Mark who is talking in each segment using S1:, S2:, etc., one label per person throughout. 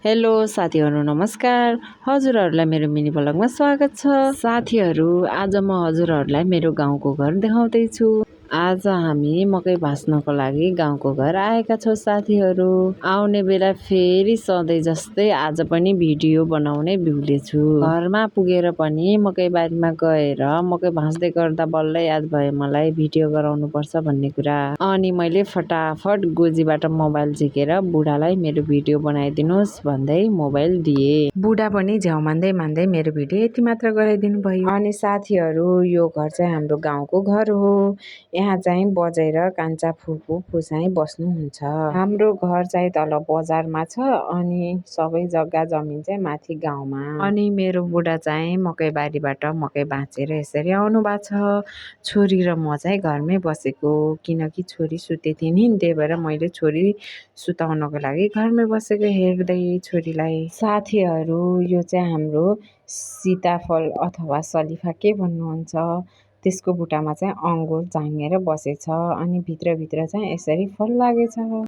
S1: Hello साथीहरू नमस्कार। हजुरहरूलाई मेरो मिनी ब्लगमा स्वागत छ। साथीहरू आज म हजुरहरूलाई मेरो गाउँको घर देखाउँदै छु। आज हामी मकै भाँच्नको लागि गाउँको घर आएका छौँ साथीहरू। आउने बेला फेरि सधैँ जस्तै आज पनि भिडियो बनाउने भुलेछु। घरमा पुगेर पनि मकै बारीमा गएर मकै भाँच्दै गर्दा बल्ल याद भयो मलाई भिडियो गराउनु पर्छ भन्ने कुरा। अनि मैले फटाफट गोजीबाट मोबाइल झिकेर बुढालाई मेरो भिडियो बनाइदिनुहोस् भन्दै मोबाइल दिए। बुढा पनि झ्याउ मान्दै मान्दै मेरो भिडियो यति मात्र गराइदिनु भयो। अनि साथीहरू यो घर चाहिँ हाम्रो गाउँको घर हो। यहाँ चाहिँ बजेर कान्छा फुपू फुसाइ बस्नुहुन्छ। हाम्रो घर चाहिँ तल बजारमा छ अनि सबै जग्गा जमिन चाहिँ माथि गाउँमा। अनि मेरो बुढा चाहिँ मकै बारीबाट मकै भाँचेर यसरी आउनु भएको छ। छोरी र म चाहिँ घरमै बसेको किनकि छोरी सुतेथी नि, त्यही भएर मैले छोरी सुताउनको लागि घरमै बसेको हेर्दै छोरीलाई। साथीहरू यो चाहिँ हाम्रो सीताफल अथवा सलिफा के भन्नुहुन्छ, त्यसको बुट्टामा चाहिँ अङ्गुर झाँगेर बसेछ अनि भित्र चाहिँ यसरी फल लागेछ।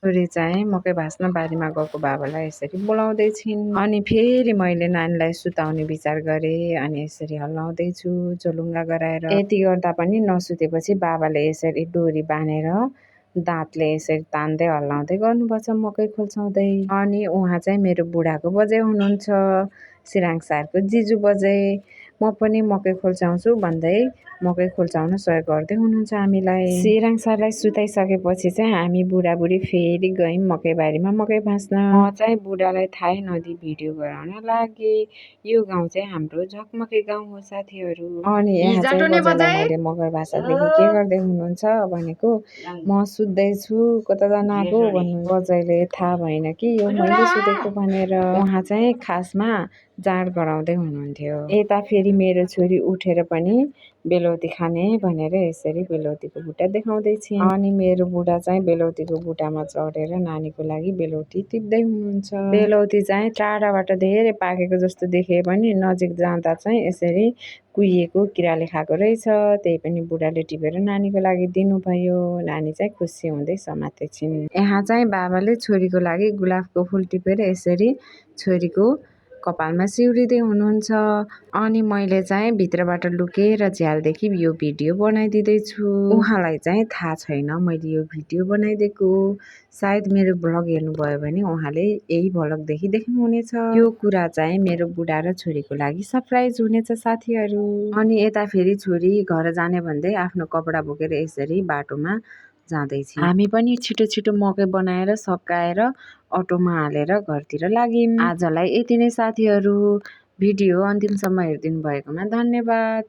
S1: छोरी चाहिँ मकै भाँच्न बारीमा गएको बाबालाई यसरी बोलाउँदै छिन्। अनि फेरि मैले नानीलाई सुताउने विचार गरेँ अनि यसरी हल्लाउँदैछु झोलुङ्गा गराएर। यति गर्दा पनि नसुतेपछि बाबाले यसरी डोरी बाँधेर दाँतले यसरी तान्दै हल्लाउँदै गर्नुपर्छ मकै खोल्साउँदै। अनि उहाँ चाहिँ मेरो बुढाको बजे हुनुहुन्छ, सिराङ सारको जिजु बजे। म पनि मकै खोल्साउँछु भन्दै मकै खोल्साउन सहयोग गर्दै हुनुहुन्छ हामीलाई। सिराङ सरलाई सुताइसकेपछि चाहिँ हामी बुढाबुढी फेरि गयौँ मकै बारीमा मकै भाँच्न। म चाहिँ बुढालाई थाहै नदिई भिडियो गराउन लागेँ। यो गाउँ चाहिँ हाम्रो झकमके गाउँ हो साथीहरू। अनि यहाँ चाहिँ बजारलाई मैले मकै भाँच्दादेखि के गर्दै हुनुहुन्छ भनेको, म सुत्दैछु कता जान आएको भन्नु। बजैले थाहा भएन कि यो मैले सुतेको भनेर। उहाँ चाहिँ खासमा जाँड गराउँदै हुनुहुन्थ्यो। यता फेरि मेरो छोरी उठेर पनि बेलौती खाने भनेर यसरी बेलौतीको बुट्टा देखाउँदै छिन्। अनि मेरो बुढा चाहिँ बेलौतीको बुट्टामा चढेर नानीको लागि बेलौती टिप्दै हुनुहुन्छ। बेलौती चाहिँ टाढाबाट धेरै पाकेको जस्तो देखे पनि नजिक जाँदा चाहिँ यसरी कुहिएको किराले खाएको रहेछ। त्यही पनि बुढाले टिपेर नानीको लागि दिनुभयो। नानी चाहिँ खुसी हुँदै समाते छिन्। यहाँ चाहिँ बाबाले छोरीको लागि गुलाबको फुल टिपेर यसरी छोरीको कपालमा सिउरिँदै हुनुहुन्छ। अनि मैले चाहिँ भित्रबाट लुकेर झ्यालदेखि यो भिडियो बनाइदिँदैछु। उहाँलाई चाहिँ थाहा छैन मैले यो भिडियो बनाइदिएको। सायद मेरो ब्लग हेर्नुभयो भने उहाँले यही ब्लगदेखि देख्नुहुनेछ। यो कुरा चाहिँ मेरो बुढा र छोरीको लागि सरप्राइज हुनेछ साथीहरू। अनि यता फेरि छोरी घर जाने भन्दै आफ्नो कपडा बोकेर यसरी बाटोमा जाँदैछ। हामी पनि छिटो छिटो मकै बनाएर सकाएर अटोमा हालेर घरतिर लाग्यौँ। आजलाई यति नै साथीहरू। भिडियो अन्तिमसम्म हेरिदिनु भएकोमा धन्यवाद।